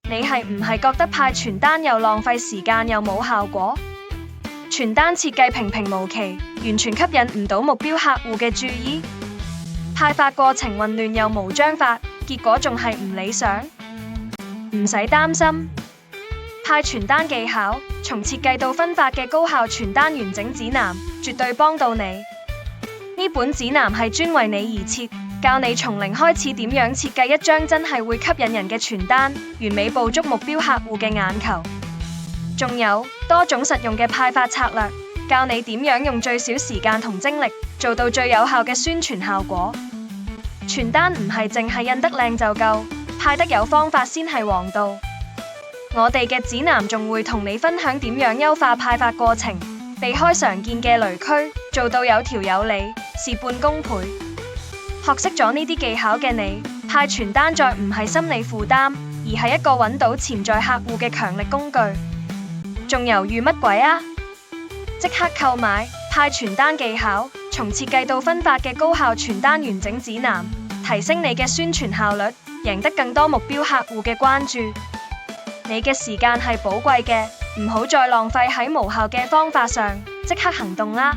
你係唔係覺得派傳單又浪費時間又冇效果？傳單設計平平無奇，完全吸引唔到目標客戶嘅注意。派發過程混亂又無章法，結果仲係唔理想。唔使擔心，派傳單技巧從設計到分發嘅高效傳單完整指南，絕對幫到你。呢本指南係專為你而設，教你從零開始點樣設計一張真係會吸引人嘅傳單，完美捕捉目標客戶嘅眼球。仲有多種實用嘅派發策略，教你點樣用最少時間同精力，做到最有效嘅宣傳效果。傳單唔係淨係印得靚就夠，派得有方法先係王道。我哋嘅指南仲會同你分享點樣優化派發過程，避開常見嘅雷區，做到有條有理，事半功倍。學識咗呢啲技巧嘅你，派傳單再唔係心理負擔，而係一個揾到潛在客戶嘅強力工具。仲猶豫乜鬼啊？即刻購買派傳單技巧從設計到分發嘅高效傳單完整指南，提升你嘅宣傳效率，贏得更多目標客戶嘅關注。你嘅時間係寶貴嘅，唔好再浪費喺無效嘅方法上，即刻行動啦！